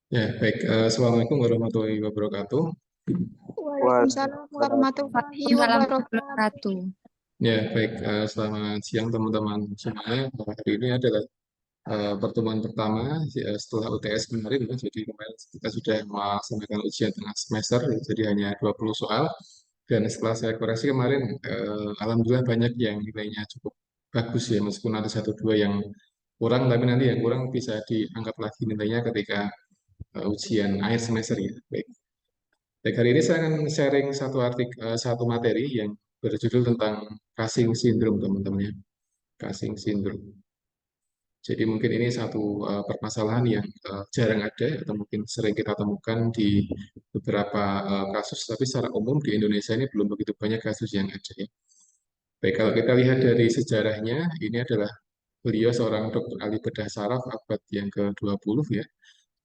Ya, baik. Assalamualaikum warahmatullahi wabarakatuh. Waalaikumsalam warahmatullahi Waalaikumsalam warahmatullahi wabarakatuh. wabarakatuh. Ya, baik. Selamat siang teman-teman semuanya. Hari ini adalah pertemuan pertama setelah UTS kemarin. Ya. Jadi kemarin kita sudah melaksanakan ujian tengah semester, ya. Jadi hanya 20 soal. Dan setelah saya koreksi kemarin, alhamdulillah banyak yang nilainya cukup bagus ya, meskipun ada satu dua yang kurang, tapi nanti yang kurang bisa diangkat lagi nilainya ketika ujian akhir semester ya. Baik. Baik, hari ini saya akan sharing satu materi yang berjudul tentang Cushing syndrome, teman-teman ya. Cushing syndrome. Jadi mungkin ini satu permasalahan yang jarang ada atau mungkin sering kita temukan di beberapa kasus, tapi secara umum di Indonesia ini belum begitu banyak kasus yang ada ya. Baik, kalau kita lihat dari sejarahnya, ini adalah beliau seorang dokter ahli bedah saraf abad yang ke-20 ya.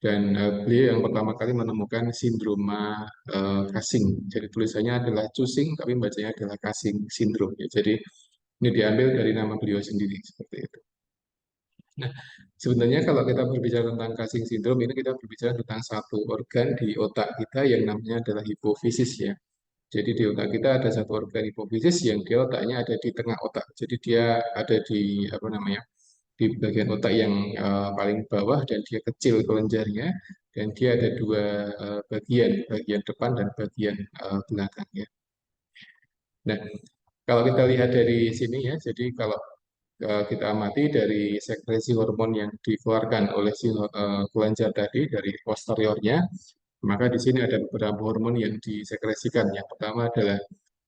Dan beliau yang pertama kali menemukan sindroma Cushing. Jadi tulisannya adalah Cushing, tapi bacanya adalah Cushing syndrome. Ya. Jadi ini diambil dari nama beliau sendiri seperti itu. Nah, sebenarnya kalau kita berbicara tentang Cushing syndrome ini kita berbicara tentang satu organ di otak kita yang namanya adalah hipofisis ya. Jadi di otak kita ada satu organ hipofisis yang dia otaknya ada di tengah otak. Jadi dia ada di apa namanya? Di bagian otak yang paling bawah dan dia kecil kelenjarnya dan dia ada dua bagian, bagian depan dan bagian belakang ya. Nah, kalau kita lihat dari sini ya, jadi kalau kita amati dari sekresi hormon yang dikeluarkan oleh si kelenjar tadi dari posteriornya, maka di sini ada beberapa hormon yang disekresikan. Yang pertama adalah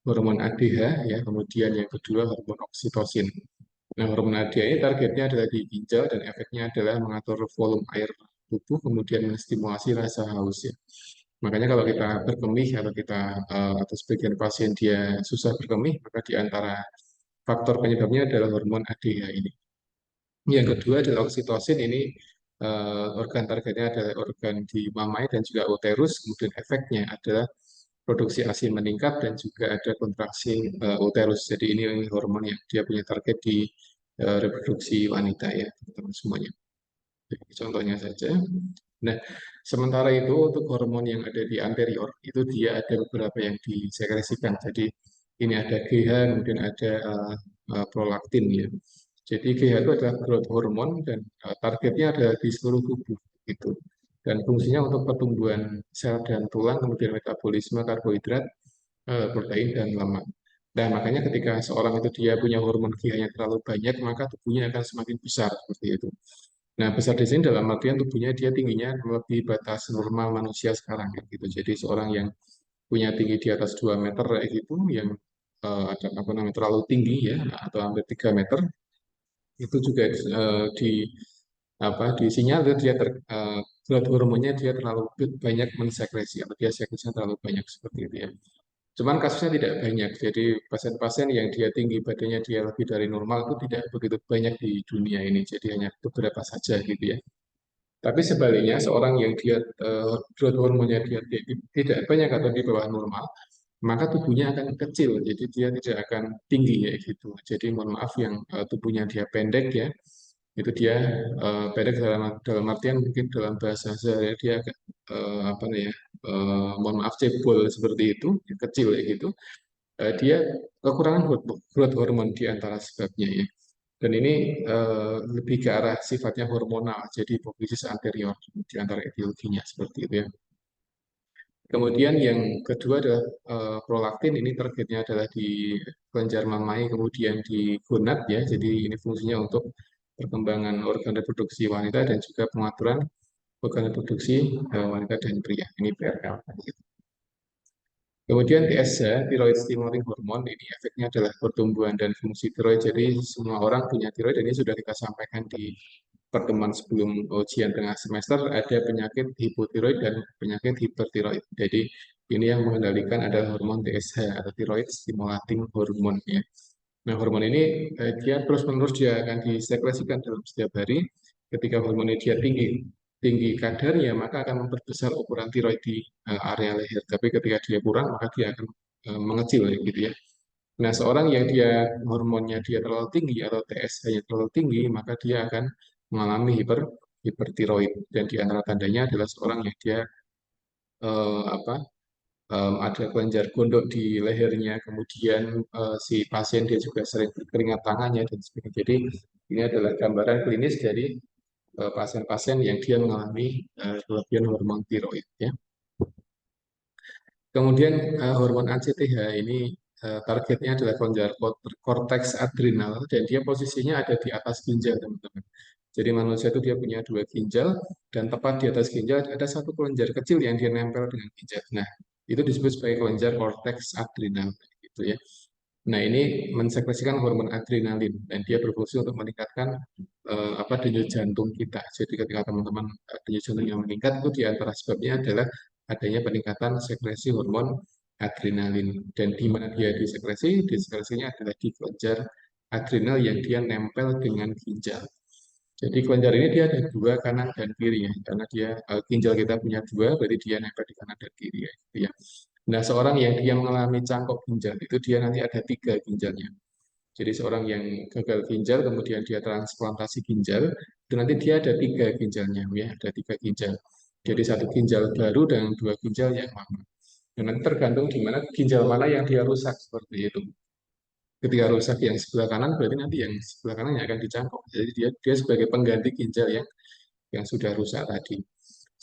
hormon ADH ya, kemudian yang kedua hormon oksitosin. Nah, hormon ADH ini targetnya adalah di ginjal dan efeknya adalah mengatur volume air tubuh, kemudian menstimulasi rasa haus ya. Makanya kalau kita berkemih atau kita atau sebagian pasien dia susah berkemih, maka di antara faktor penyebabnya adalah hormon ADH ini. Yang kedua adalah oksitosin ini organ targetnya adalah organ di mamai dan juga uterus, kemudian efeknya adalah produksi ASI meningkat dan juga ada kontraksi uterus. Jadi ini hormon yang dia punya target di reproduksi wanita ya, teman-teman semuanya. Jadi, contohnya saja. Nah, sementara itu untuk hormon yang ada di anterior itu dia ada beberapa yang disekresikan. Jadi ini ada GH, kemudian ada prolaktin ya. Jadi GH itu adalah growth hormone dan targetnya adalah di seluruh tubuh gitu. Dan fungsinya untuk pertumbuhan sel dan tulang, kemudian metabolisme karbohidrat, protein dan lemak. Nah, makanya ketika seorang itu dia punya hormon GH-nya terlalu banyak, maka tubuhnya akan semakin besar seperti itu. Nah, besar di sini dalam artian tubuhnya dia tingginya melebihi batas normal manusia sekarang ya, gitu. Jadi seorang yang punya tinggi di atas 2 meter kayak gitu, yang ada apa namanya terlalu tinggi ya, atau hampir 3 meter, itu juga di apa disinyalir dia growth hormonnya dia terlalu banyak mensekresi atau dia sekresinya terlalu banyak seperti itu ya. Cuman kasusnya tidak banyak, jadi pasien-pasien yang dia tinggi badannya dia lebih dari normal itu tidak begitu banyak di dunia ini, jadi hanya beberapa saja gitu ya. Tapi sebaliknya, seorang yang dia growth hormonnya dia tidak banyak atau di bawah normal, maka tubuhnya akan kecil, jadi dia tidak akan tinggi ya gitu. Jadi mohon maaf yang tubuhnya dia pendek ya, itu dia pendek dalam artian mungkin dalam bahasa sehari dia agak apa nih ya, mohon maaf cebol seperti itu, kecil ya gitu. Dia kekurangan growth hormone di antara sebabnya ya. Dan ini lebih ke arah sifatnya hormonal, jadi hipofisis anterior di antara etiologinya seperti itu ya. Kemudian yang kedua adalah prolaktin, ini targetnya adalah di kelenjar mamai, kemudian di gonad ya, jadi ini fungsinya untuk perkembangan organ reproduksi wanita dan juga pengaturan organ reproduksi wanita dan pria. Ini PRL. Kemudian TSH, thyroid stimulating hormone, ini efeknya adalah pertumbuhan dan fungsi tiroid. Jadi semua orang punya tiroid, dan ini sudah kita sampaikan di pertemuan sebelum ujian tengah semester, ada penyakit hipotiroid dan penyakit hipertiroid. Jadi ini yang mengendalikan adalah hormon TSH atau thyroid stimulating hormone ya. Nah, hormon ini dia terus-menerus dia akan disekresikan dalam setiap hari. Ketika hormonnya dia tinggi tinggi kadarnya, maka akan memperbesar ukuran tiroid di area leher. Tapi ketika dia kurang, maka dia akan mengecil ya, gitu ya. Nah, seorang yang dia hormonnya dia terlalu tinggi atau TSH-nya terlalu tinggi, maka dia akan mengalami hipertiroid. Dan di antara tandanya adalah seorang yang dia apa ada kelenjar gondok di lehernya, kemudian si pasien dia juga sering berkeringat tangannya dan sebagainya. Jadi ini adalah gambaran klinis dari pasien-pasien yang dia mengalami kelebihan hormon tiroid ya. Kemudian hormon ACTH ini targetnya adalah kelenjar korteks adrenal dan dia posisinya ada di atas ginjal teman-teman. Jadi manusia itu dia punya dua ginjal dan tepat di atas ginjal ada satu kelenjar kecil yang dia nempel dengan ginjal. Nah, itu disebut sebagai kelenjar korteks adrenal gitu ya. Nah, ini mensekresikan hormon adrenalin dan dia berfungsi untuk meningkatkan denyut jantung kita. Jadi ketika teman-teman denyut jantung yang meningkat itu di antara sebabnya adalah adanya peningkatan sekresi hormon adrenalin. Dan di mana dia disekresi? Disekresinya adalah di kelenjar adrenal yang dia nempel dengan ginjal. Jadi kelenjar ini dia ada dua, kanan dan kiri ya, karena dia ginjal kita punya dua, berarti dia nempel di kanan dan kiri ya. Gitu ya. Nah, seorang yang dia mengalami cangkok ginjal itu dia nanti ada tiga ginjalnya. Jadi seorang yang gagal ginjal kemudian dia transplantasi ginjal itu nanti dia ada tiga ginjalnya ya, ada tiga ginjal. Jadi satu ginjal baru dan dua ginjal yang lama. Dan nanti tergantung di mana ginjal mana yang dia rusak seperti itu. Ketika rusak yang sebelah kanan berarti nanti yang sebelah kanan yang akan dicangkok. Jadi dia dia sebagai pengganti ginjal yang sudah rusak tadi.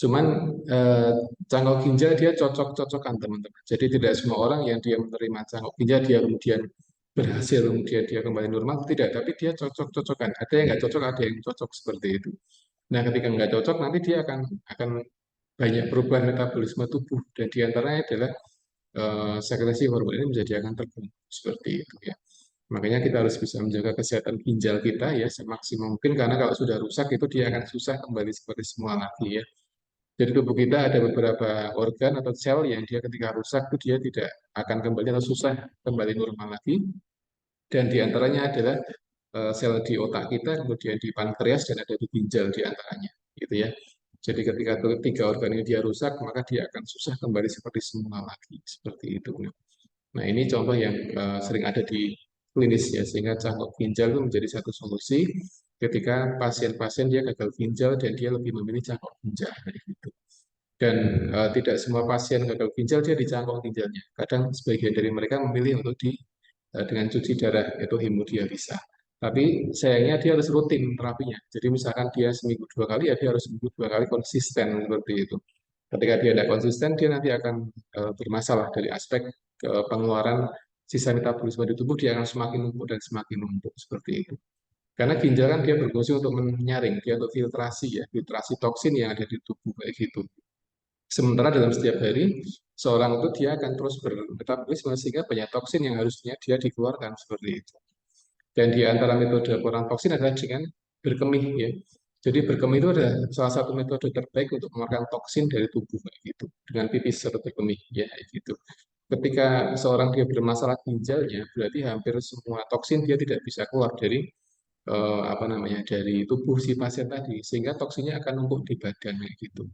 Cuman eh, cangkok ginjal dia cocok-cocokan teman-teman. Jadi tidak semua orang yang dia menerima cangkok ginjal dia kemudian berhasil kemudian dia kembali normal tidak, tapi dia cocok-cocokan. Ada yang nggak cocok, ada yang cocok seperti itu. Nah, ketika nggak cocok nanti dia akan banyak perubahan metabolisme tubuh dan diantaranya adalah sekresi hormon ini menjadi akan terganggu seperti itu ya. Makanya kita harus bisa menjaga kesehatan ginjal kita ya semaksimal mungkin karena kalau sudah rusak itu dia akan susah kembali seperti semula lagi ya. Jadi tubuh kita ada beberapa organ atau sel yang dia ketika rusak itu dia tidak akan kembali atau susah kembali normal lagi. Dan diantaranya adalah sel di otak kita, kemudian di pankreas dan ada di ginjal diantaranya, gitu ya. Jadi ketika tiga organ ini dia rusak, maka dia akan susah kembali seperti semula lagi, seperti itu. Nah ini contoh yang sering ada di klinis ya, sehingga cangkok ginjal itu menjadi satu solusi ketika pasien-pasien dia gagal ginjal dan dia lebih memilih cangkok ginjal. Gitu. Dan tidak semua pasien gagal ginjal dia dicangkok ginjalnya. Kadang sebagian dari mereka memilih untuk dengan cuci darah yaitu hemodialisa. Tapi sayangnya dia harus rutin terapinya. Jadi misalkan dia seminggu dua kali ya dia harus seminggu dua kali konsisten seperti itu. Ketika dia tidak konsisten dia nanti akan bermasalah dari aspek pengeluaran sisa metabolisme di tubuh dia akan semakin numpuk dan semakin numpuk seperti itu. Karena ginjal kan dia berfungsi untuk menyaring, dia untuk filtrasi ya, filtrasi toksin yang ada di tubuh kayak gitu. Sementara dalam setiap hari, seorang itu dia akan terus bermetabolisme sehingga banyak toksin yang harusnya dia dikeluarkan seperti itu. Dan di antara metode pengurangan toksin adalah dengan berkemih ya. Jadi berkemih itu adalah salah satu metode terbaik untuk mengeluarkan toksin dari tubuh kayak gitu. Dengan pipis atau berkemih ya kayak gitu. Ketika seorang dia bermasalah ginjalnya, berarti hampir semua toksin dia tidak bisa keluar dari dari tubuh si pasien tadi, sehingga toksinnya akan numpuk di badan kayak gitu.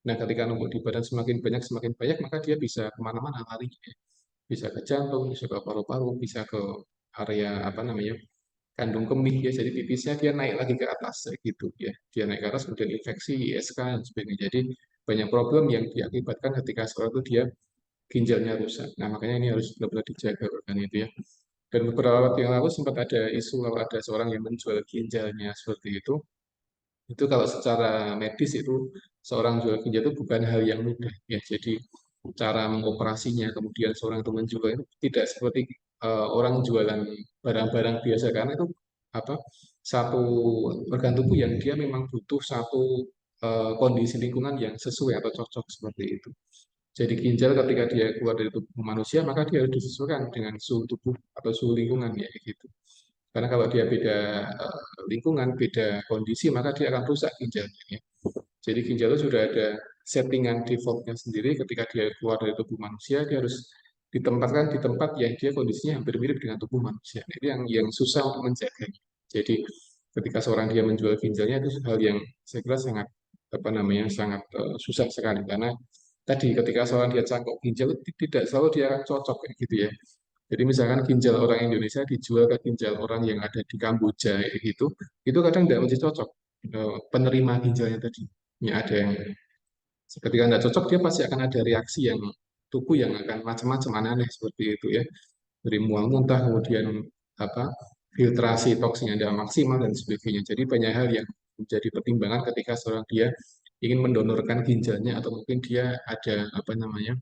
Nah, ketika numpuk di badan semakin banyak, maka dia bisa kemana-mana larinya. Bisa ke jantung, bisa ke paru-paru, bisa ke area kandung kemih ya. Jadi pipisnya dia naik lagi ke atas kayak gitu ya. Dia naik ke atas kemudian infeksi, ISK dan sebagainya. Jadi banyak problem yang diakibatkan ketika seorang itu dia ginjalnya rusak. Nah, makanya ini harus benar-benar dijaga organ itu ya. Dan beberapa waktu yang lalu sempat ada isu kalau ada seorang yang menjual ginjalnya seperti itu kalau secara medis itu seorang jual ginjal itu bukan hal yang mudah ya. Jadi cara mengoperasinya kemudian seorang itu menjual itu tidak seperti orang jualan barang-barang biasa karena itu apa satu organ tubuh yang dia memang butuh satu kondisi lingkungan yang sesuai atau cocok seperti itu. Jadi ginjal ketika dia keluar dari tubuh manusia maka dia harus disesuaikan dengan suhu tubuh atau suhu lingkungan ya gitu. Karena kalau dia beda lingkungan, beda kondisi, maka dia akan rusak ginjalnya. Ya. Jadi ginjal itu sudah ada settingan defaultnya sendiri ketika dia keluar dari tubuh manusia, dia harus ditempatkan di tempat yang dia kondisinya hampir mirip dengan tubuh manusia. Itu yang susah untuk menjaganya. Jadi ketika seorang dia menjual ginjalnya itu hal yang saya kira sangat sangat susah sekali karena tadi ketika seorang dia cangkok ginjal tidak selalu dia akan cocok kayak gitu ya. Jadi misalkan ginjal orang Indonesia dijual ke ginjal orang yang ada di Kamboja gitu, itu kadang tidak mesti cocok. penerima ginjalnya tadi. Ya, ada yang ketika nggak cocok dia pasti akan ada reaksi yang tubuh yang akan macam-macam aneh-aneh seperti itu ya, dari mual muntah, kemudian apa filtrasi toksinnya tidak maksimal dan sebagainya. Jadi banyak hal yang menjadi pertimbangan ketika seorang dia ingin mendonorkan ginjalnya atau mungkin dia ada apa namanya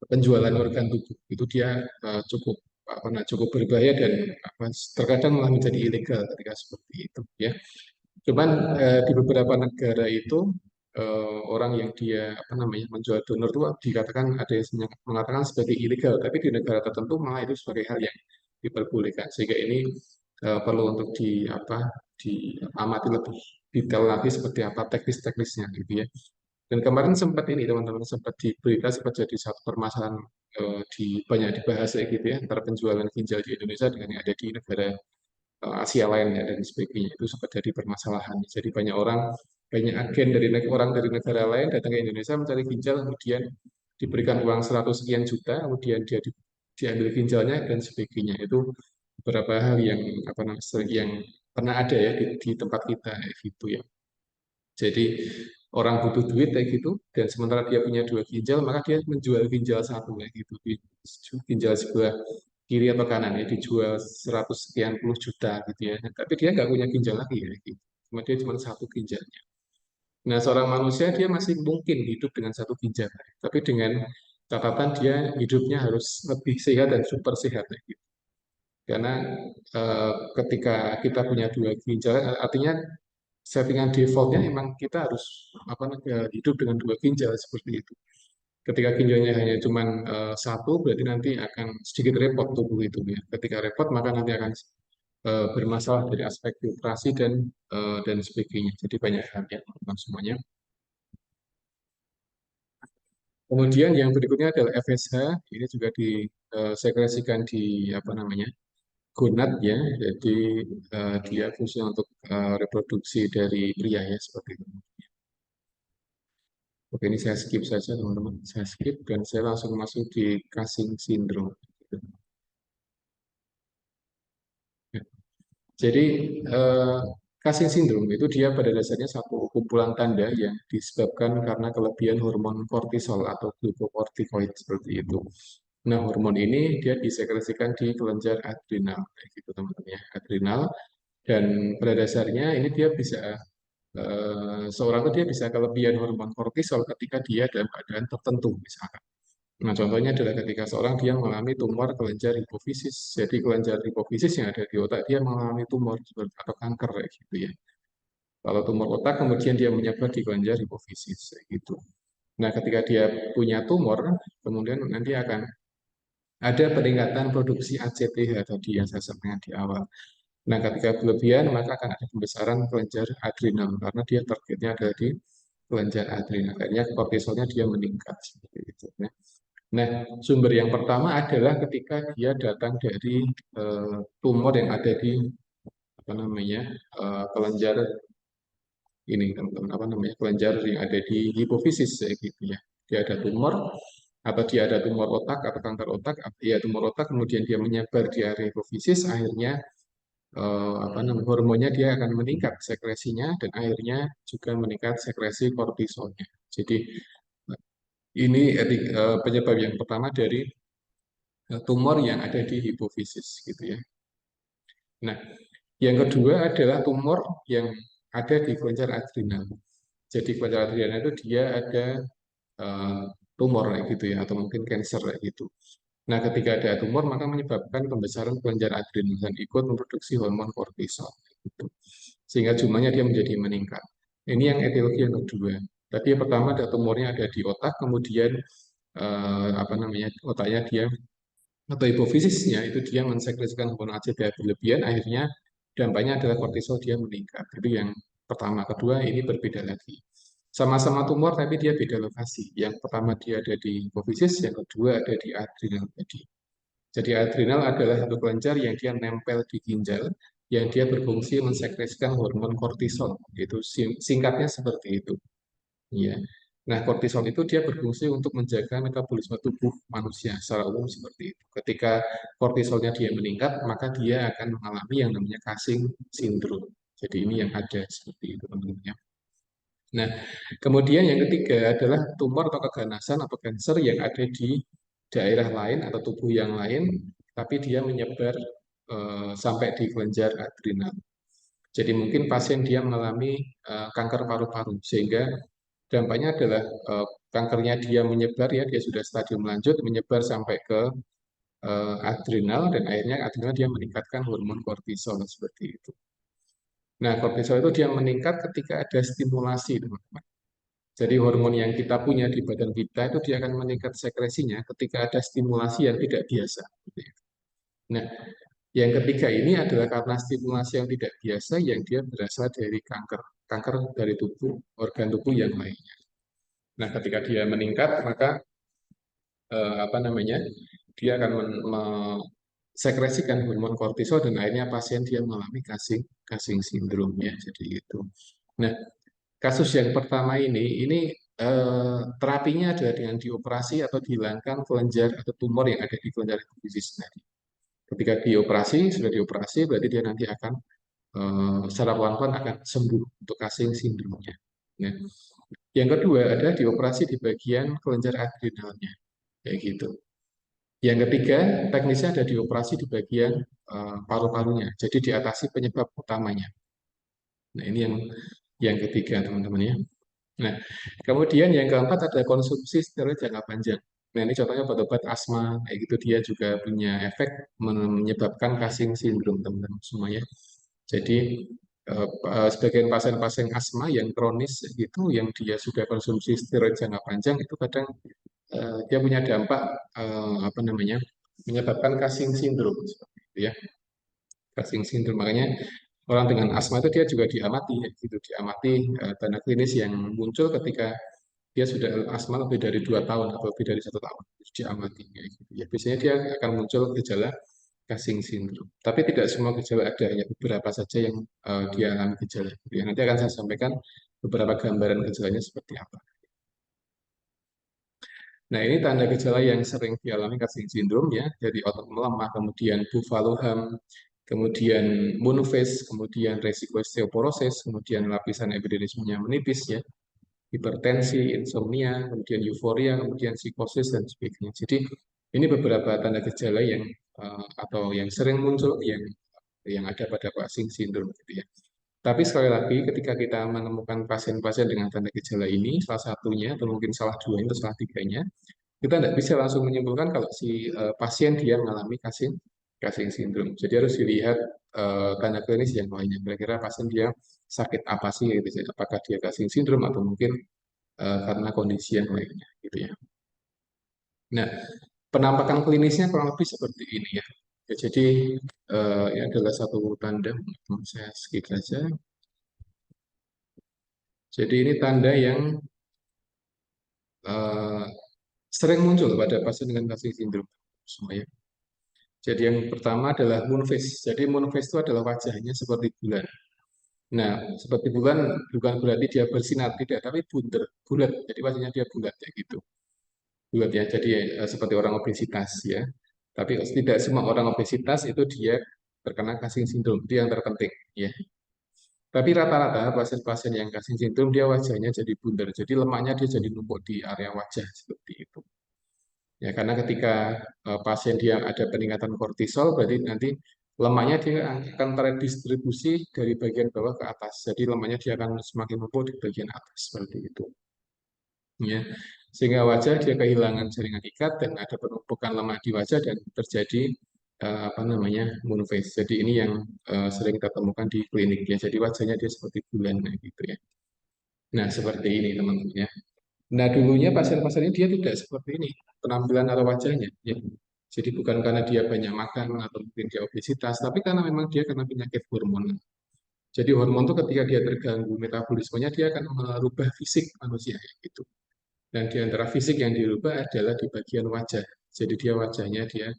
penjualan organ tubuh itu dia cukup cukup berbahaya dan terkadang malah menjadi ilegal ketika seperti itu ya. Cuman di beberapa negara itu orang yang dia apa namanya menjual donor itu dikatakan ada yang mengatakan sebagai ilegal, tapi di negara tertentu malah itu sebagai hal yang diperbolehkan. Sehingga ini perlu untuk diamati lebih detail lagi seperti apa teknis-teknisnya gitu ya. Dan kemarin sempat ini teman-teman sempat di berita sempat jadi satu permasalahan banyak dibahas kayak gitu ya antara penjualan ginjal di Indonesia dengan yang ada di negara Asia lainnya dan sebagainya itu sempat jadi permasalahan. Jadi banyak agen orang dari negara lain datang ke Indonesia mencari ginjal, kemudian diberikan uang 100 sekian juta, kemudian diambil ginjalnya dan sebagainya. Itu beberapa hal yang apa namanya yang pernah ada ya di tempat kita kayak gitu ya. Jadi orang butuh duit kayak gitu, dan sementara dia punya dua ginjal, maka dia menjual ginjal satu kayak gitu. Ginjal sebelah kiri atau kanan ya dijual 100 sekian puluh juta gitu ya. Tapi dia nggak punya ginjal lagi ya gitu. Cuma dia cuma satu ginjalnya. Nah, seorang manusia dia masih mungkin hidup dengan satu ginjal, tapi dengan catatan dia hidupnya harus lebih sehat dan super sehat kayak gitu. Karena ketika kita punya dua ginjal, artinya settingan defaultnya memang kita harus hidup dengan dua ginjal seperti itu. Ketika ginjalnya hanya cuma satu, berarti nanti akan sedikit repot tubuh itu ya. Ketika repot, maka nanti akan bermasalah dari aspek filtrasi dan sebagainya. Jadi banyak hal ya, teman semuanya. Kemudian yang berikutnya adalah FSH. Ini juga disekresikan di apa namanya gonad ya. Jadi dia fungsi untuk reproduksi dari pria ya seperti itu. Oke, ini saya skip saja teman-teman. Saya skip dan saya langsung masuk di Cushing syndrome. Ya. Jadi eh, Cushing syndrome itu dia pada dasarnya satu kumpulan tanda yang disebabkan karena kelebihan hormon kortisol atau glukokortikoid seperti itu. Nah, hormon ini dia disekresikan di kelenjar adrenal, kayak gitu teman-teman ya, adrenal. Dan pada dasarnya ini dia bisa seorang itu dia bisa kelebihan hormon kortisol ketika dia dalam keadaan tertentu misalkan. Nah, contohnya adalah ketika seorang dia mengalami tumor kelenjar hipofisis. Jadi kelenjar hipofisis yang ada di otak dia mengalami tumor atau kanker kayak gitu ya. Kalau tumor otak kemudian dia menyebar di kelenjar hipofisis kayak gitu. Nah, ketika dia punya tumor, kemudian nanti akan ada peningkatan produksi ACTH tadi yang saya sampaikan di awal. Nah, ketika berlebihan maka akan ada pembesaran kelenjar adrenal karena dia targetnya ada di kelenjar adrenal. Akhirnya kortisolnya dia meningkat seperti itu. Nah, sumber yang pertama adalah ketika dia datang dari tumor yang ada di apa namanya kelenjar ini teman-teman apa namanya kelenjar yang ada di hipofisis kayak gitu ya. Dia ada tumor atau dia ada tumor otak atau kanker otak, ya tumor otak kemudian dia menyebar di area hipofisis, akhirnya apa namanya hormonnya dia akan meningkat sekresinya dan akhirnya juga meningkat sekresi kortisolnya. Jadi ini penyebab yang pertama dari tumor yang ada di hipofisis gitu ya. Nah, yang kedua adalah tumor yang ada di kelenjar adrenal. Jadi kelenjar adrenal itu dia ada eh, tumor kayak gitu ya, atau mungkin cancer kayak gitu. Nah, ketika ada tumor maka menyebabkan pembesaran kelenjar adrenal dan ikut memproduksi hormon kortisol, gitu. Sehingga jumlahnya dia menjadi meningkat. Ini yang etiologi yang kedua. Tadi yang pertama ada tumornya ada di otak, kemudian apa namanya otaknya dia atau hipofisisnya itu dia mensekresikan hormon ACTH berlebihan, akhirnya dampaknya adalah kortisol dia meningkat. Itu yang pertama. Kedua, ini berbeda lagi. Sama-sama tumor, tapi dia beda lokasi. Yang pertama dia ada di hipofisis, yang kedua ada di adrenal tadi. Jadi adrenal adalah satu kelenjar yang dia nempel di ginjal, yang dia berfungsi mensekresikan hormon kortisol. Itu singkatnya seperti itu. Ya. Nah, kortisol itu dia berfungsi untuk menjaga metabolisme tubuh manusia secara umum seperti itu. Ketika kortisolnya dia meningkat, maka dia akan mengalami yang namanya Cushing syndrome. Jadi ini yang ada seperti itu teman-teman ya. Nah, kemudian yang ketiga adalah tumor atau keganasan atau kanker yang ada di daerah lain atau tubuh yang lain, tapi dia menyebar sampai di kelenjar adrenal. Jadi mungkin pasien dia mengalami kanker paru-paru, sehingga dampaknya adalah kankernya dia menyebar ya, dia sudah stadium lanjut, menyebar sampai ke adrenal, dan akhirnya adrenal dia meningkatkan hormon kortisol seperti itu. Nah, kortisol itu dia meningkat ketika ada stimulasi, teman-teman. Jadi hormon yang kita punya di badan kita itu dia akan meningkat sekresinya ketika ada stimulasi yang tidak biasa. Nah, yang ketiga ini adalah karena stimulasi yang tidak biasa yang dia berasal dari kanker, kanker dari tubuh, organ tubuh yang lainnya. Nah, ketika dia meningkat, maka apa namanya, dia akan sekresikan hormon kortisol dan akhirnya pasien dia mengalami Cushing syndrome ya. Jadi itu. Nah, kasus yang pertama ini terapinya adalah dengan dioperasi atau dihilangkan kelenjar atau tumor yang ada di kelenjar hipofisis tadi. Ketika dioperasi, sudah dioperasi, berarti dia nanti akan secara pelan-pelan akan sembuh untuk Cushing syndrome-nya. Nah, yang kedua ada dioperasi di bagian kelenjar adrenalnya, kayak gitu. Yang ketiga, teknisnya ada dioperasi di bagian paru-parunya, jadi diatasi penyebab utamanya. Nah, ini yang ketiga, teman-teman ya. Nah, kemudian yang keempat ada konsumsi steroid jangka panjang. Nah, ini contohnya obat-obat asma, kayak gitu dia juga punya efek menyebabkan Cushing syndrome, teman-teman semuanya. Jadi, sebagian pasien-pasien asma yang kronis gitu, yang dia sudah konsumsi steroid jangka panjang, itu kadang dia punya dampak apa namanya, menyebabkan Cushing syndrome, seperti itu ya. Cushing syndrome, makanya orang dengan asma itu dia juga diamati, ya, gitu, diamati tanda klinis yang muncul ketika dia sudah asma lebih dari 2 tahun atau lebih dari 1 tahun, diamati, ya, gitu. Ya, biasanya dia akan muncul gejala Cushing syndrome. Tapi tidak semua gejala ada, hanya beberapa saja yang dia alami gejala. Ya, nanti akan saya sampaikan beberapa gambaran gejalanya seperti apa. Nah, ini tanda gejala yang sering dialami Cushing syndrome ya, dari otot melemah, kemudian buffalo hump, kemudian moon phase, kemudian resiko osteoporosis, kemudian lapisan epidermisnya menipis ya, hipertensi, insomnia, kemudian euforia, kemudian psikosis dan sebagainya. Jadi ini beberapa tanda gejala yang atau yang sering muncul yang ada pada Cushing syndrome gitu ya. Tapi sekali lagi, ketika kita menemukan pasien-pasien dengan tanda gejala ini, salah satunya, atau mungkin salah dua atau salah tiganya, kita tidak bisa langsung menyimpulkan kalau si pasien dia mengalami Cushing syndrome. Jadi harus dilihat tanda klinis yang lainnya. Kira-kira pasien dia sakit apa sih, gitu, apakah dia Cushing syndrome atau mungkin karena kondisi yang lainnya, gitu ya. Nah, penampakan klinisnya kurang lebih seperti ini ya. Ya, jadi ini adalah satu tanda, saya skip saja. Jadi ini tanda yang eh, sering muncul pada pasien dengan Cushing syndrome semua ya. Jadi yang pertama adalah moon phase. Jadi moon phase itu adalah wajahnya seperti bulan. Nah, seperti bulan bukan berarti dia bersinar tidak, tapi bunder, bulat. Jadi wajahnya dia bulat ya gitu. Bulat ya. Jadi seperti orang obesitas ya. Tapi tidak semua orang obesitas itu dia terkena Cushing syndrome. Itu yang terpenting ya. Tapi rata-rata pasien-pasien yang Cushing syndrome dia wajahnya jadi bundar. Jadi lemaknya dia jadi numpuk di area wajah seperti itu. Ya, karena ketika pasien dia ada peningkatan kortisol, berarti nanti lemaknya dia akan terdistribusi dari bagian bawah ke atas. Jadi lemaknya dia akan semakin numpuk di bagian atas seperti itu. Ya, sehingga wajah dia kehilangan jaringan ikat dan ada penumpukan lemak di wajah dan terjadi apa namanya moon phase. Jadi ini yang sering kita temukan di klinik ya. Jadi wajahnya dia seperti bulan gitu ya. Nah, seperti ini teman-teman ya. Nah, dulunya pasien-pasien ini dia tidak seperti ini penampilan atau wajahnya. Ya. Jadi bukan karena dia banyak makan atau mungkin dia obesitas, tapi karena memang dia kena penyakit hormon. Jadi hormon itu ketika dia terganggu metabolismenya, dia akan merubah fisik manusia gitu. Dan di antara fisik yang dirubah adalah di bagian wajah. Jadi dia wajahnya dia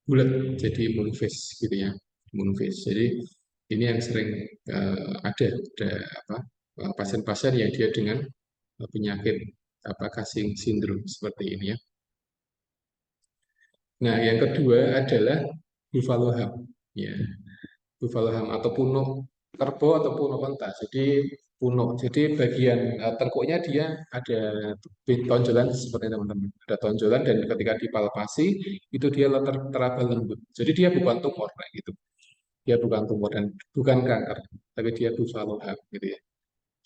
bulat, jadi moon face gitu ya, moon face. Jadi ini yang sering ada apa pasien-pasien yang dia dengan penyakit apa Cushing syndrome seperti ini ya. Nah, yang kedua adalah buffalo hump ya. Buffalo hump atau punuk Kerbo atau puno konta. Jadi puno. Jadi bagian tengkuknya dia ada tonjolan seperti teman-teman. Ada tonjolan dan ketika dipalpasi itu dia teraba lembut. Jadi dia bukan tumor kayak gitu. Dia bukan tumor dan bukan kanker, tapi dia buffalo hump gitu ya.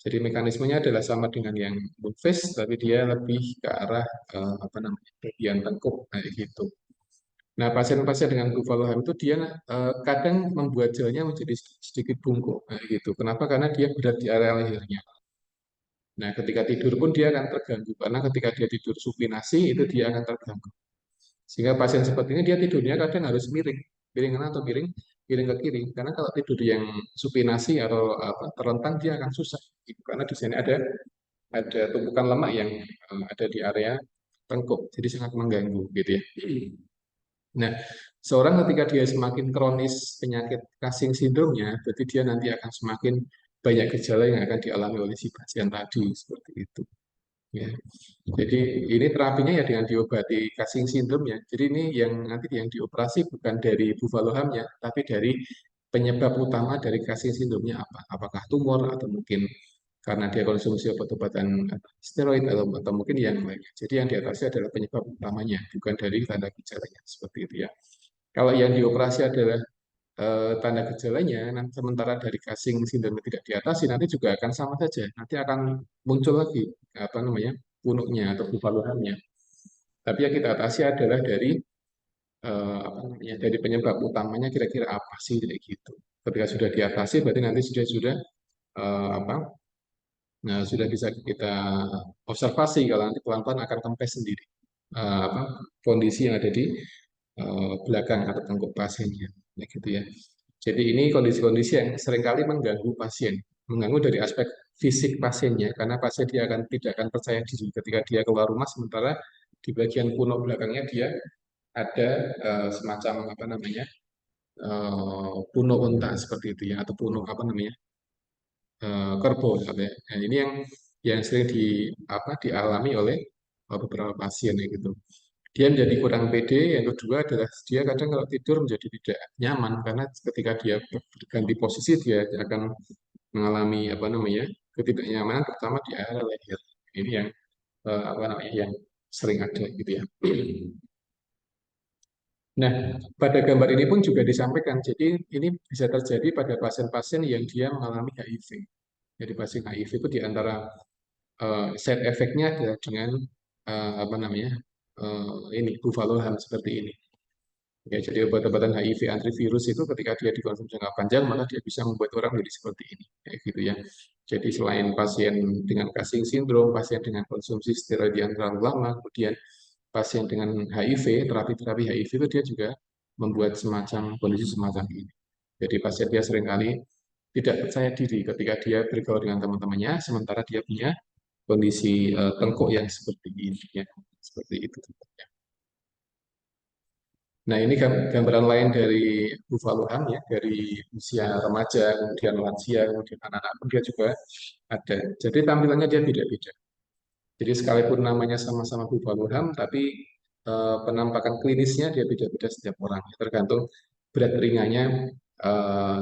Jadi mekanismenya adalah sama dengan yang moonface, tapi dia lebih ke arah apa namanya bagian tengkuk kayak gitu. Nah, pasien-pasien dengan buffalo ham itu dia kadang membuat jalannya menjadi sedikit bungkuk, kayak gitu. Kenapa? Karena dia berat di area lehernya. Nah, ketika tidur pun dia akan terganggu, karena ketika dia tidur supinasi itu dia akan terganggu. Sehingga pasien seperti ini dia tidurnya kadang harus miring, miring kanan atau miring, miring ke kiri. Karena kalau tidur yang supinasi atau apa, terlentang dia akan susah, gitu. Karena di sini ada tumpukan lemak yang ada di area tengkuk, jadi sangat mengganggu, gitu ya. Nah, seorang ketika dia semakin kronis penyakit Cushing syndrome-nya, berarti dia nanti akan semakin banyak gejala yang akan dialami oleh si pasien tadi, seperti itu. Ya. Jadi ini terapinya ya dengan diobati Cushing syndrome-nya. Jadi ini yang nanti yang dioperasi bukan dari buffalo ham-nya, tapi dari penyebab utama dari Cushing syndrome-nya apa? Apakah tumor atau mungkin karena dia konsumsi obat-obatan steroid atau mungkin yang lainnya. Jadi yang diatasi adalah penyebab utamanya, bukan dari tanda gejalanya seperti itu ya. Kalau yang dioperasi adalah tanda gejalanya, nanti sementara dari Cushing syndrome tidak diatasi, nanti juga akan sama saja. Nanti akan muncul lagi apa namanya punuknya atau bufaluhamnya. Tapi yang kita atasi adalah dari apa namanya dari penyebab utamanya kira-kira apa sih kayak gitu. Ketika sudah diatasi, berarti nanti sudah apa nah, sudah bisa kita observasi kalau nanti pelan-pelan akan kempes sendiri apa kondisi yang ada di belakang atau tengkuk pasiennya, ya gitu ya. Jadi ini kondisi-kondisi yang seringkali mengganggu pasien, mengganggu dari aspek fisik pasiennya, karena pasien dia akan tidak akan percaya diri ketika dia keluar rumah, sementara di bagian punuk belakangnya dia ada semacam apa namanya punuk unta seperti itu ya, atau punuk apa namanya kerbau katanya. Nah, ini yang sering dialami oleh beberapa pasien ya gitu. Dia menjadi kurang pede. Yang kedua adalah dia kadang kalau tidur menjadi tidak nyaman karena ketika dia berganti posisi dia akan mengalami apa namanya ketidaknyamanan terutama di area leher. Ini yang apa namanya yang sering ada gitu ya. Nah, pada gambar ini pun juga disampaikan, jadi ini bisa terjadi pada pasien-pasien yang dia mengalami HIV. Jadi pasien HIV itu di antara side effect-nya adalah dengan apa namanya ini buffalo ham seperti ini. Ya, jadi obat-obatan HIV antivirus itu ketika dia dikonsumsi jangka panjang maka dia bisa membuat orang menjadi seperti ini, kayak gitu ya. Jadi selain pasien dengan Cushing syndrome, pasien dengan konsumsi steroid yang terlalu lama, kemudian pasien dengan HIV, terapi-terapi HIV itu dia juga membuat semacam kondisi semacam ini. Jadi pasien dia seringkali tidak percaya diri ketika dia bergaul dengan teman-temannya, sementara dia punya kondisi tengkuk yang seperti ini ya, seperti itu. Nah ini gambaran lain dari buffalo ham ya, dari usia remaja, kemudian lansia, kemudian anak-anak pun dia juga ada. Jadi tampilannya dia beda-beda. Jadi sekalipun namanya sama-sama buffalo ham, tapi penampakan klinisnya dia beda-beda setiap orang, tergantung berat ringannya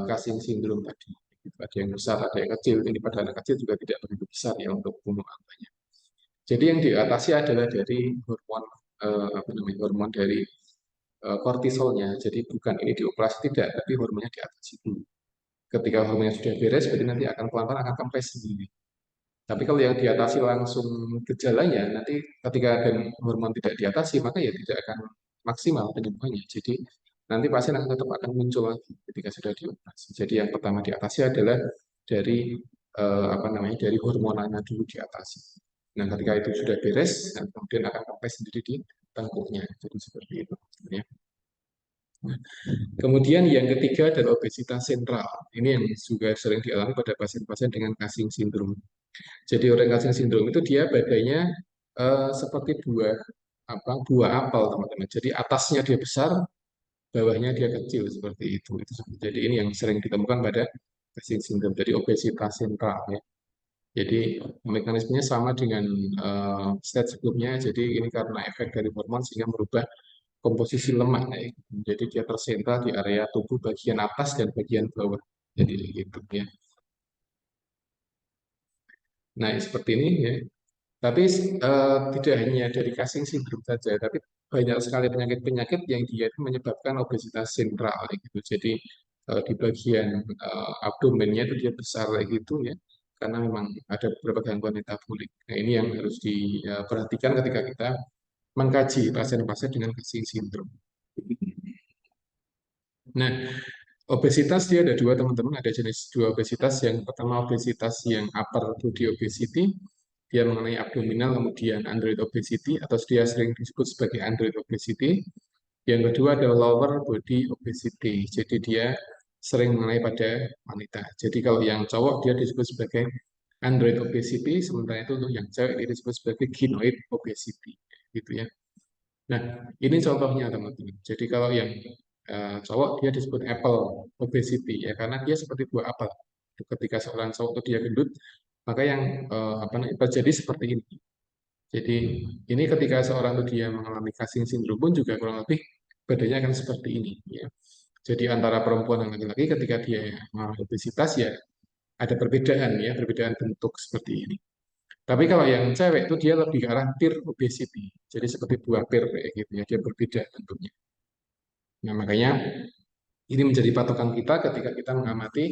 Cushing syndrome tadi. Ada yang besar, ada yang kecil. Ini pada anak kecil juga tidak begitu besar ya untuk bunuh angkanya. Jadi yang diatasi adalah dari hormon apa namanya hormon dari kortisolnya. Jadi bukan ini dioperasi tidak, tapi hormonnya diatasi dulu. Ketika hormonnya sudah beres, berarti nanti akan pelan-pelan akan kempes sendiri. Tapi kalau yang diatasi langsung gejalanya, nanti ketika hormon tidak diatasi, maka ya tidak akan maksimal penyembuhannya. Jadi nanti pasien akan tetap akan muncul lagi ketika sudah dioperasi. Jadi yang pertama diatasi adalah dari apa namanya dari hormonalnya dulu diatasi. Nah, ketika itu sudah beres, nah, kemudian akan kempes sendiri di tengkuknya. Jadi seperti itu. Ya. Kemudian yang ketiga adalah obesitas sentral. Ini yang juga sering dialami pada pasien-pasien dengan Cushing syndrome. Jadi orang Cushing syndrome itu dia badannya seperti buah apel teman-teman. Jadi atasnya dia besar, bawahnya dia kecil seperti itu. Jadi ini yang sering ditemukan pada Cushing syndrome. Jadi obesitas sentral ya. Jadi mekanismenya sama dengan stage sebelumnya. Jadi ini karena efek dari hormon sehingga merubah komposisi lemak. Nah, jadi dia tersentral di area tubuh bagian atas dan bagian bawah. Jadi gitu ya. Nah, seperti ini ya. Tapi tidak hanya dari Cushing syndrome saja, tapi banyak sekali penyakit-penyakit yang dia itu menyebabkan obesitas sentral kayak gitu. Jadi di bagian abdomennya itu dia besar kayak gitu ya, karena memang ada beberapa gangguan metabolik. Nah, ini yang harus diperhatikan ketika kita mengkaji pasien-pasien dengan Cushing syndrome. Nah, obesitas dia ada dua teman-teman, ada jenis dua obesitas. Yang pertama obesitas yang upper body obesity, dia mengenai abdominal, kemudian android obesity atau dia sering disebut sebagai android obesity. Yang kedua adalah lower body obesity, jadi dia sering mengenai pada wanita. Jadi kalau yang cowok dia disebut sebagai android obesity, sementara itu untuk yang cewek dia disebut sebagai gynoid obesity, gitu ya. Nah, ini contohnya teman-teman. Jadi kalau yang cowok dia disebut apple obesity ya karena dia seperti buah apel. Ketika seorang cowok itu dia gendut, maka yang apa namanya terjadi seperti ini. Jadi ini ketika seorang itu dia mengalami Cushing syndrome pun juga kurang lebih badannya akan seperti ini ya. Jadi antara perempuan dan laki-laki ketika dia mengalami obesitas ya ada perbedaan ya, perbedaan bentuk seperti ini. Tapi kalau yang cewek itu dia lebih ke arah pear obesity. Jadi seperti buah pir kayak gitu ya, dia berbeda bentuknya. Nah, makanya ini menjadi patokan kita ketika kita mengamati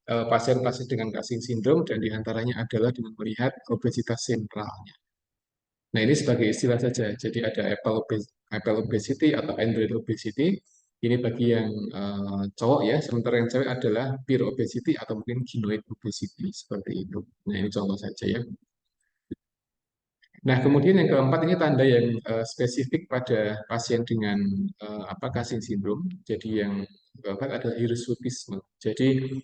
pasien-pasien dengan Cushing syndrome dan diantaranya adalah dengan melihat obesitas sentralnya. Nah, ini sebagai istilah saja. Jadi ada Apple obesity atau Android obesity. Ini bagi yang cowok ya, sementara yang cewek adalah pear obesity atau mungkin gynoid obesity seperti itu. Nah, ini contoh saja ya. Nah, kemudian yang keempat ini tanda yang spesifik pada pasien dengan apa Cushing syndrome. Jadi yang keempat adalah hirsutisme. Jadi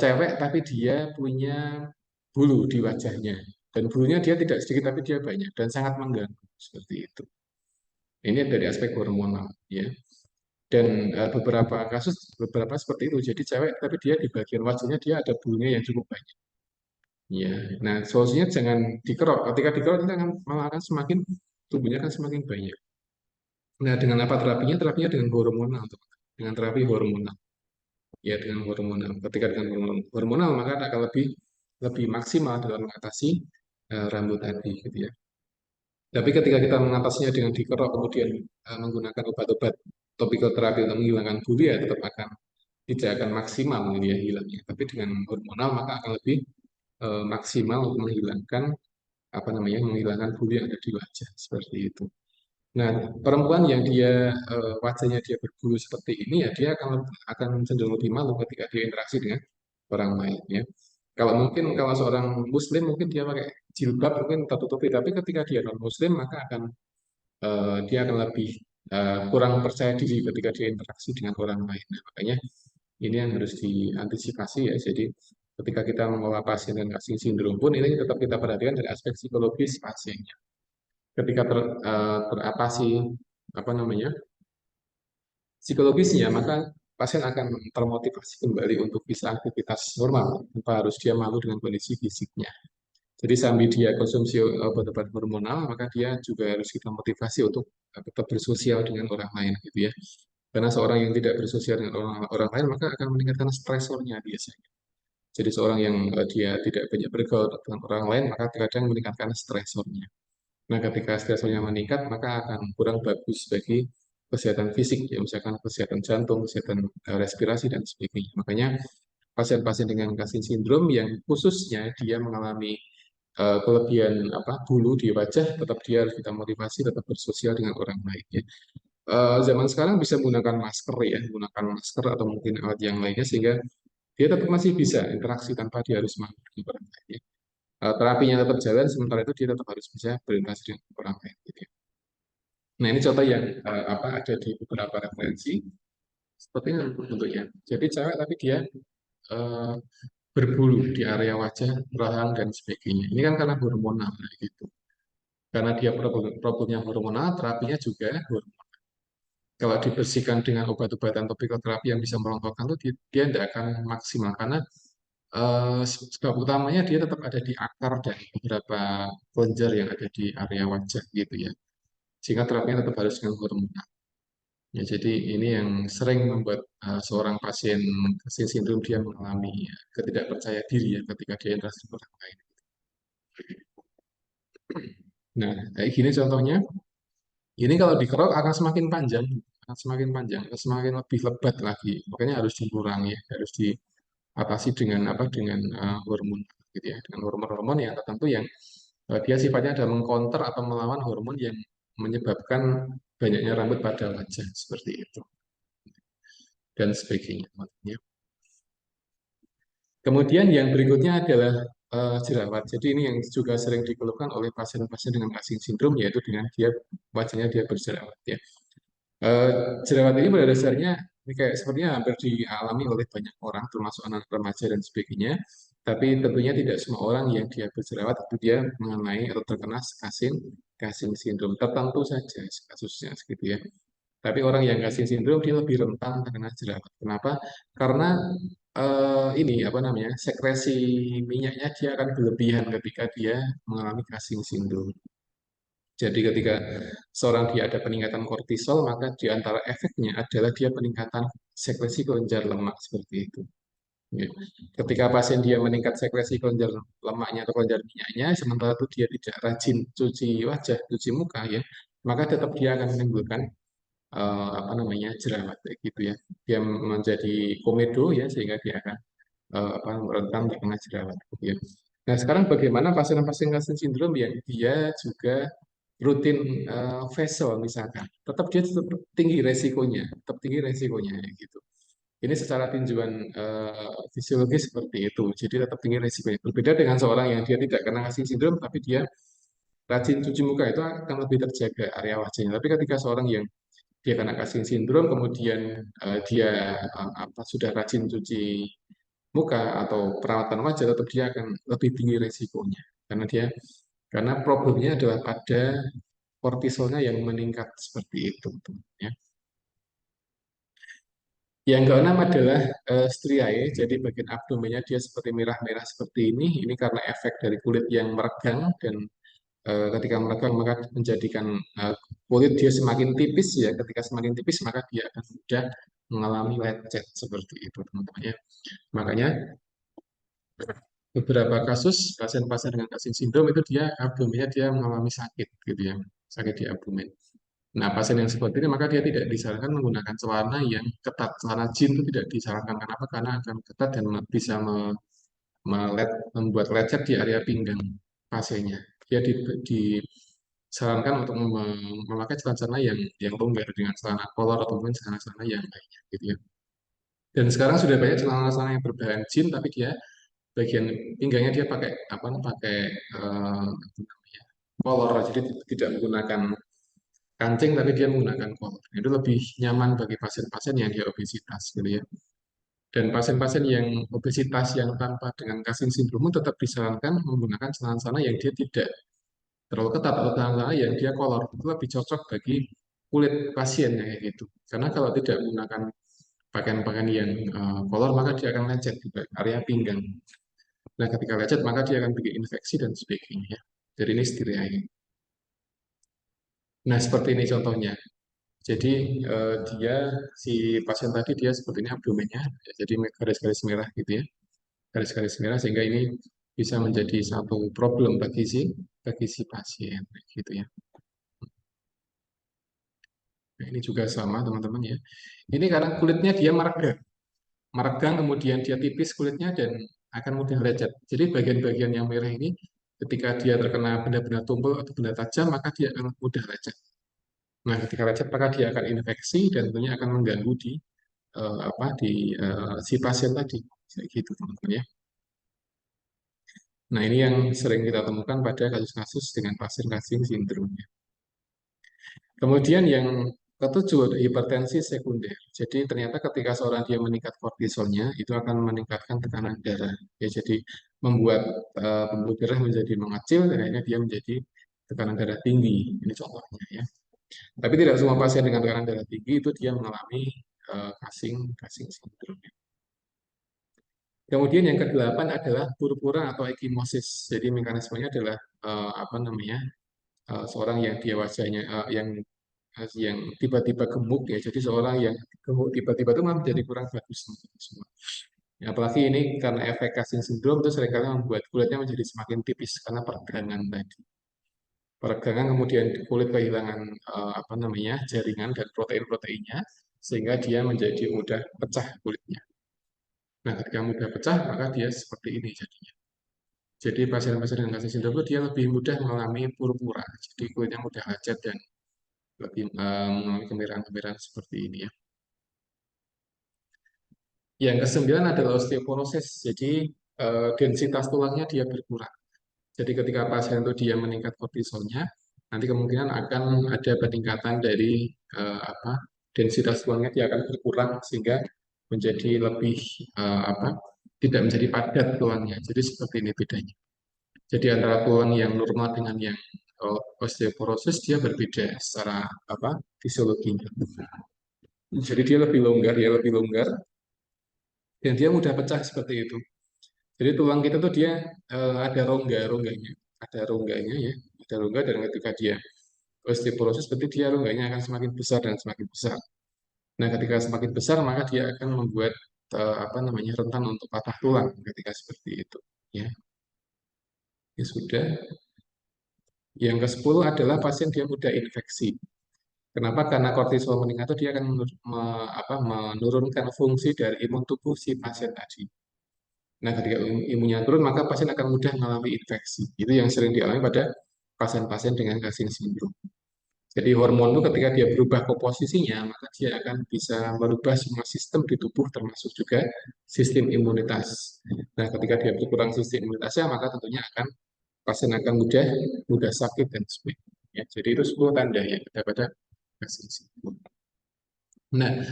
cewek tapi dia punya bulu di wajahnya dan bulunya dia tidak sedikit tapi dia banyak dan sangat mengganggu seperti itu. Ini dari aspek hormonal ya. Dan beberapa kasus beberapa seperti itu. Jadi cewek tapi dia di bagian wajahnya dia ada bulunya yang cukup banyak. Ya, nah solusinya jangan dikerok. Ketika dikerok kita akan malah akan semakin tubuhnya akan semakin banyak. Nah, dengan apa terapinya? Terapinya dengan hormonal, teman. Dengan terapi hormonal. Ya, dengan hormonal. Ketika dengan hormonal maka akan lebih lebih maksimal dalam mengatasi rambut tadi, gitu ya. Tapi ketika kita mengatasinya dengan dikerok kemudian menggunakan obat-obat topical terapi untuk menghilangkan bulu ya tetap akan tidak akan maksimal gitu ya hilangnya. Tapi dengan hormonal maka akan lebih maksimal untuk menghilangkan apa namanya menghilangkan bulu yang ada di wajah seperti itu. Nah, perempuan yang dia wajahnya dia berbulu seperti ini ya dia akan cenderung lebih malu ketika dia interaksi dengan orang lain ya. Kalau mungkin kalau seorang muslim mungkin dia pakai jilbab mungkin tertutupi tapi ketika dia non muslim maka akan dia akan lebih kurang percaya diri ketika dia interaksi dengan orang lain. Nah, makanya ini yang harus diantisipasi ya. Jadi ketika kita mengelola pasien dengan Cushing syndrome pun ini tetap kita perhatikan dari aspek psikologis pasiennya. Ketika teratasi apa namanya psikologisnya, maka pasien akan termotivasi kembali untuk bisa aktivitas normal tanpa harus dia malu dengan kondisi fisiknya. Jadi sambil dia konsumsi obat-obat hormonal, maka dia juga harus kita motivasi untuk tetap bersosial dengan orang lain gitu ya. Karena seorang yang tidak bersosial dengan orang lain maka akan meningkatkan stresornya biasanya. Jadi seorang yang dia tidak banyak bergaul dengan orang lain maka terkadang meningkatkan stresornya. Nah, ketika stresornya meningkat, maka akan kurang bagus bagi kesehatan fisik, ya, misalkan kesehatan jantung, kesehatan respirasi, dan sebagainya. Makanya, pasien-pasien dengan Cushing syndrome yang khususnya dia mengalami kelebihan apa bulu di wajah, tetap dia harus kita motivasi, tetap bersosial dengan orang lain. Ya. Zaman sekarang bisa menggunakan masker ya, menggunakan masker atau mungkin alat yang lainnya sehingga dia tetap masih bisa interaksi tanpa dia harus masuk ke orang lain. Ya. Terapinya tetap jalan, sementara itu dia tetap harus bisa berinteraksi dengan orang lain. Gitu ya. Nah ini contoh yang apa ada di beberapa referensi seperti ini bentuknya. Jadi cewek tapi dia eh, berbulu di area wajah, rahang dan sebagainya. Ini kan karena hormonal gitu. Karena dia problemnya hormonal, terapinya juga hormonal. Kalau dibersihkan dengan obat-obatan topikal terapi yang bisa merontokkan itu dia tidak akan maksimal karena sebab utamanya dia tetap ada di akar dan beberapa kelenjar yang ada di area wajah gitu ya. Sehingga terapinya tetap harus dengan hormonal. Ya, jadi ini yang sering membuat seorang pasien Cushing syndrome dia mengalami ketidakpercaya diri ya ketika dia interaksi dengan orang lain. Nah, kayak gini contohnya. Ini kalau dikerok akan semakin panjang, akan semakin panjang, akan semakin lebih lebat lagi. Makanya harus dikurangi, harus diatasi dengan apa? Dengan hormon, gitu ya, dengan hormon-hormon yang tertentu yang dia sifatnya adalah mengcounter atau melawan hormon yang menyebabkan banyaknya rambut pada wajah seperti itu dan sebagainya. Makanya. Kemudian yang berikutnya adalah jerawat. Jadi ini yang juga sering dikeluhkan oleh pasien-pasien dengan Cushing syndrome, yaitu dengan dia wajahnya dia berjerawat ya. Eh, Jerawat ini pada dasarnya ini kayak sepertinya hampir dialami oleh banyak orang, termasuk anak remaja dan sebagainya. Tapi tentunya tidak semua orang yang dia berjerawat itu dia mengenai atau terkena Cushing syndrome. Tertentu saja kasusnya segitu ya. Tapi orang yang Cushing syndrome dia lebih rentan terkena jerawat. Kenapa? Karena ini apa namanya sekresi minyaknya dia akan berlebihan ketika dia mengalami Cushing syndrome. Jadi ketika seorang dia ada peningkatan kortisol, maka di antara efeknya adalah dia peningkatan sekresi kelenjar lemak seperti itu. Ya. Ketika pasien dia meningkat sekresi kelenjar lemaknya atau kelenjar minyaknya, sementara itu dia tidak rajin cuci wajah, cuci muka ya, maka tetap dia akan menimbulkan apa namanya jerawat kayak gitu ya. Dia menjadi komedo ya sehingga dia akan apa rentan terkena jerawat gitu ya. Nah, sekarang bagaimana pasien-pasien Cushing syndrome yang dia juga rutin facial misalkan, tetap tinggi resikonya, tetap tinggi resikonya ya, gitu. Ini secara tinjauan fisiologis seperti itu, jadi tetap tinggi resikonya. Berbeda dengan seorang yang dia tidak kena Cushing syndrome, tapi dia rajin cuci muka itu akan lebih terjaga area wajahnya. Tapi ketika seorang yang dia kena Cushing syndrome, kemudian dia apa sudah rajin cuci muka atau perawatan wajah, tetap dia akan lebih tinggi resikonya karena problemnya adalah pada kortisolnya yang meningkat seperti itu, ya. Yang keenam adalah striae, jadi bagian abdomennya dia seperti merah-merah seperti ini. Ini karena efek dari kulit yang meregang dan ketika meregang maka menjadikan kulit dia semakin tipis ya. Ketika semakin tipis maka dia akan mudah mengalami lecet seperti itu, teman-teman ya. Makanya beberapa kasus pasien-pasien dengan Cushing syndrome itu dia abdomennya dia mengalami sakit gitu ya, sakit di abdomen. Nah, pasien yang seperti ini maka dia tidak disarankan menggunakan celana yang ketat. Celana jean itu tidak disarankan. Kenapa? Karena akan ketat dan bisa membuat lecet di area pinggang pasiennya. Dia disarankan untuk memakai celana-celana yang longgar dengan celana kolor atau mungkin celana-celana yang lainnya gitu ya. Dan sekarang sudah banyak celana-celana yang berbahan jean tapi dia bagian pinggangnya dia pakai apa pakai kolor jadi tidak menggunakan kancing tapi dia menggunakan kolor. Itu lebih nyaman bagi pasien-pasien yang dia obesitas gitu ya. Dan pasien-pasien yang obesitas yang tanpa dengan Cushing syndrome tetap disarankan menggunakan celana-celana yang dia tidak terlalu ketat atau celana-celana yang dia kolor. Itu lebih cocok bagi kulit pasien kayak gitu. Karena kalau tidak menggunakan pakaian-pakaian yang kolor maka dia akan lecet di area pinggang. Nah, ketika lecet maka dia akan bikin infeksi dan sebagainya. Jadi ini steril. Nah, seperti ini contohnya. Jadi dia si pasien tadi dia sepertinya abdomennya ya, jadi garis-garis merah gitu ya, garis-garis merah sehingga ini bisa menjadi satu problem bagi si pasien gitu ya. Nah, ini juga sama teman-teman ya. Ini karena kulitnya dia meregang, meregang kemudian dia tipis kulitnya dan akan mudah lecet. Jadi bagian-bagian yang merah ini ketika dia terkena benda-benda tumpul atau benda tajam maka dia akan mudah lecet. Nah, ketika lecet maka dia akan infeksi dan tentunya akan mengganggu di apa di si pasien tadi kayak gitu teman-teman ya. Nah ini yang sering kita temukan pada kasus-kasus dengan pasien Cushing syndrome. Kemudian yang ketujuh ada hipertensi sekunder. Jadi ternyata ketika seorang dia meningkat kortisolnya itu akan meningkatkan tekanan darah. Ya jadi membuat pembuluh darah menjadi mengecil dan akhirnya dia menjadi tekanan darah tinggi. Ini contohnya ya. Tapi tidak semua pasien dengan tekanan darah tinggi itu dia mengalami Cushing syndrome. Kemudian yang kedelapan adalah purpura atau ekimosis. Jadi mekanismenya adalah apa namanya seorang yang dia wajahnya yang tiba-tiba gemuk ya. Jadi seorang yang gemuk tiba-tiba itu memang menjadi kurang bagus semua. Ya, apalagi ini karena efek Cushing syndrome itu seringkali membuat kulitnya menjadi semakin tipis karena peradangan tadi. peregangan, kemudian kulit kehilangan apa namanya jaringan dan protein-proteinnya, sehingga dia menjadi mudah pecah kulitnya. Nah, ketika mudah pecah, maka dia seperti ini jadinya. Jadi pasien-pasien dengan Cushing syndrome itu dia lebih mudah mengalami purpura, jadi kulitnya mudah lecet dan lebih mengalami kemerahan-kemerahan seperti ini ya. Yang kesembilan adalah osteoporosis, jadi densitas tulangnya dia berkurang. Jadi ketika pasien itu dia meningkat kortisolnya, nanti kemungkinan akan ada peningkatan dari apa densitas tulangnya dia akan berkurang sehingga menjadi lebih apa tidak menjadi padat tulangnya. Jadi seperti ini bedanya. Jadi antara tulang yang normal dengan yang osteoporosis dia berbeda secara apa fisiologinya. Jadi dia lebih longgar, ya lebih longgar dan dia mudah pecah seperti itu. Jadi tulang kita tuh dia ada rongga-rongganya, ada rongganya ya, ada rongga dan ketika dia osteoporosis berarti dia rongganya akan semakin besar dan semakin besar. Nah, ketika semakin besar maka dia akan membuat apa namanya rentan untuk patah tulang ketika seperti itu. Ya, ya sudah. Yang ke-10 adalah pasien dia mudah infeksi. Kenapa? Karena kortisol meningkat itu dia akan menurunkan fungsi dari imun tubuh si pasien tadi. Nah, ketika imunnya turun, maka pasien akan mudah mengalami infeksi. Itu yang sering dialami pada pasien-pasien dengan Cushing syndrome. Jadi hormon itu ketika dia berubah komposisinya, maka dia akan bisa merubah semua sistem di tubuh, termasuk juga sistem imunitas. Nah, ketika dia berkurang sistem imunitasnya, maka tentunya pasien akan mudah mudah sakit dan sebagainya. Ya, jadi itu 10 tanda ya pada Cushing syndrome. Nah,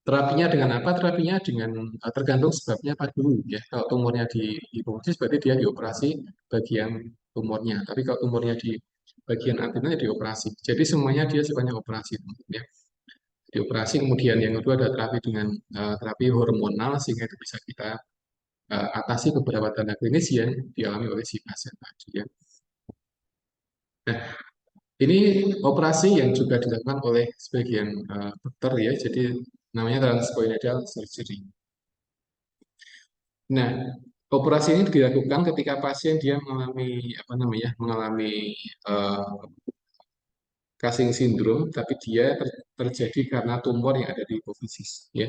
terapinya dengan apa? Terapinya dengan tergantung sebabnya apa dulu ya. Kalau tumornya di hipofisis berarti dia dioperasi bagian tumornya. Tapi kalau tumornya di bagian adrenalnya dioperasi. Jadi semuanya dia sifatnya operasi ya. Dioperasi kemudian yang kedua ada terapi dengan terapi hormonal sehingga itu bisa kita atasi beberapa tanda klinis yang dialami oleh si pasien tadi ya. Nah, ini operasi yang juga dilakukan oleh sebagian dokter ya. Jadi namanya transcondylar surgery. Nah, operasi ini dilakukan ketika pasien dia mengalami apa namanya, mengalami eh, Cushing syndrome, tapi dia terjadi karena tumor yang ada di hipofisis. Ya,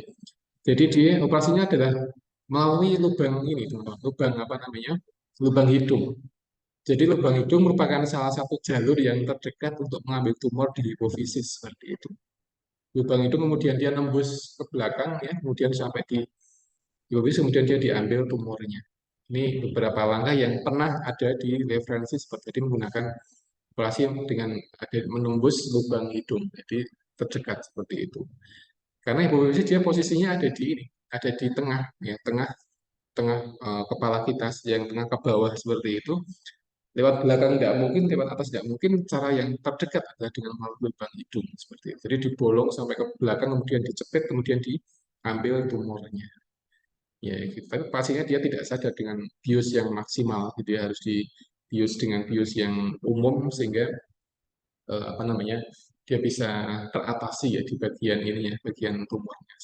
jadi dia operasinya adalah melalui lubang ini, teman-teman. Lubang apa namanya? Lubang hidung. Jadi lubang hidung merupakan salah satu jalur yang terdekat untuk mengambil tumor di hipofisis seperti itu. Lubang hidung kemudian dia nembus ke belakang ya, kemudian sampai di hipofis kemudian dia diambil tumornya. Ini beberapa langkah yang pernah ada di referensi seperti ini menggunakan operasi dengan ada menembus lubang hidung, jadi terdekat seperti itu. Karena hipofis dia posisinya ada di ini, ada di tengah, ya tengah tengah kepala kita, yang tengah ke bawah seperti itu. Lewat belakang tidak mungkin, lewat atas tidak mungkin. Cara yang terdekat adalah dengan melalui lubang hidung seperti itu. Jadi dibolong sampai ke belakang, kemudian dicepit, kemudian diambil tumornya. Ya, gitu. Tapi pastinya dia tidak sadar dengan bius yang maksimal, gitu ya. Harus dibius dengan bius yang umum sehingga apa namanya dia bisa teratasi ya di bagian ini ya, bagian tumornya.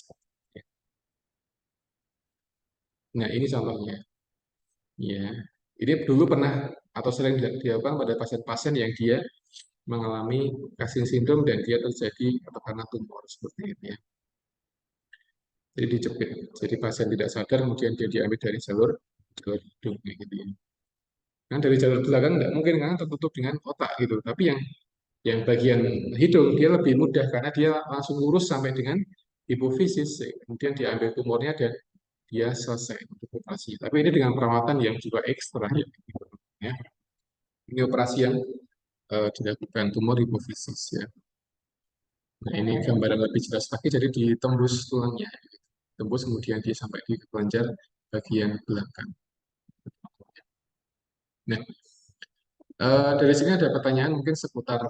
Nah, ini contohnya. Ya, ini dulu pernah atau sering dilakukan pada pasien-pasien yang dia mengalami Cushing syndrome dan dia terjadi atau karena tumor seperti itu ya. Jadi dijepit. Jadi pasien tidak sadar, kemudian dia diambil dari jalur hidung kayak gitu ya. Kan dari jalur belakang nggak mungkin karena tertutup dengan otak gitu. Tapi yang bagian hidung dia lebih mudah karena dia langsung lurus sampai dengan hipofisis. Kemudian diambil tumornya dan dia selesai untuk operasi. Tapi ini dengan perawatan yang juga ekstra ya. Gitu, ya. Ini operasi yang dilakukan tumor hipofisis ya. Nah ini gambaran lebih jelas lagi. Jadi ditembus tulangnya, tembus kemudian dia sampai di kelenjar bagian belakang. Nah, dari sini ada pertanyaan mungkin seputar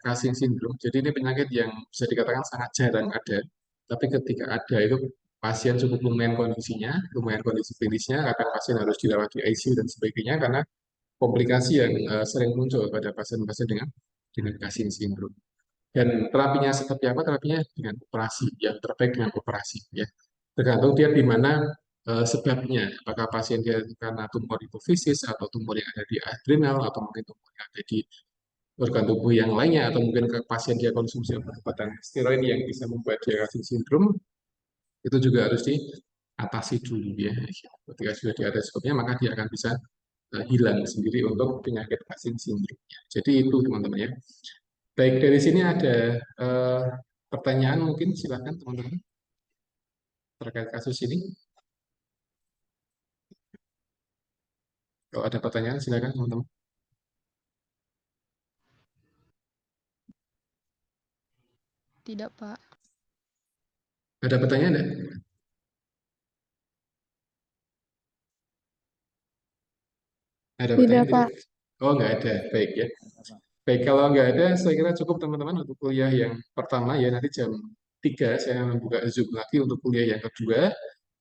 Cushing syndrome. Jadi ini penyakit yang bisa dikatakan sangat jarang ada, tapi ketika ada itu pasien cukup lumayan kondisi klinisnya, akan pasien harus dirawat di ICU dan sebagainya karena komplikasi yang sering muncul pada pasien-pasien dengan Cushing syndrome. Dan terapinya seperti apa? Terapinya dengan operasi, yang terbaik dengan operasi. Ya. Tergantung dia di mana sebabnya. Apakah pasien dia karena tumor hipofisis atau tumor yang ada di adrenal atau mungkin tumor yang ada di organ tubuh yang lainnya atau mungkin ke pasien dia konsumsi obat-obatan steroid yang bisa membuat dia Cushing syndrome, itu juga harus diatasi dulu ya. Ketika sudah diatasi sebabnya, maka dia akan bisa hilang sendiri untuk penyakit Cushing syndrome. Jadi itu teman-teman ya. Baik, dari sini ada pertanyaan mungkin, silakan teman-teman terkait kasus ini. Kalau ada pertanyaan silakan teman-teman. Tidak, Pak. Ada pertanyaan enggak? Ada Tidak, pertanyaan tidak? Pak. Oh, nggak ada. Baik ya. Baik, kalau nggak ada, saya kira cukup teman-teman untuk kuliah yang pertama ya. Nanti jam 3 saya akan membuka Zoom lagi untuk kuliah yang kedua.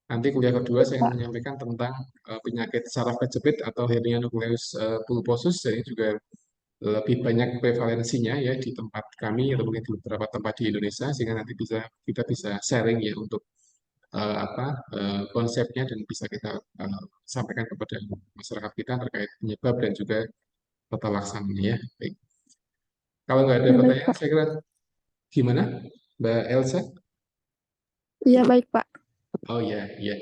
Nanti kuliah kedua saya akan Pak. menyampaikan tentang penyakit saraf kejepit atau hernia nukleus pulposus. Jadi juga lebih banyak prevalensinya ya di tempat kami atau mungkin di beberapa tempat di Indonesia, sehingga nanti kita bisa sharing ya untuk konsepnya, dan bisa kita sampaikan kepada masyarakat kita terkait penyebab dan juga tata laksananya ya. Baik. Kalau nggak ada Ya, baik, pertanyaan, Pak. saya kira gimana, Mbak Elsa? Iya, baik, Pak. Oh iya, iya.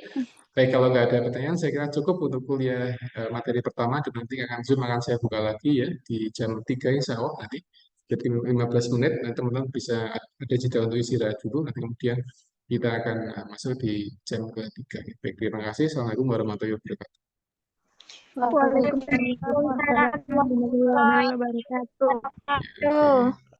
Baik, kalau nggak ada pertanyaan, saya kira cukup untuk kuliah materi pertama, dan nanti Zoom akan saya buka lagi ya di jam 3 insya Allah nanti. Jadi 15 menit, nanti teman-teman bisa ada jeda untuk istirahat dulu, nanti kemudian kita akan masuk di jam ketiga. Baik, terima kasih. Assalamualaikum warahmatullahi wabarakatuh. Waalaikumsalam warahmatullahi wabarakatuh. Ya, oke.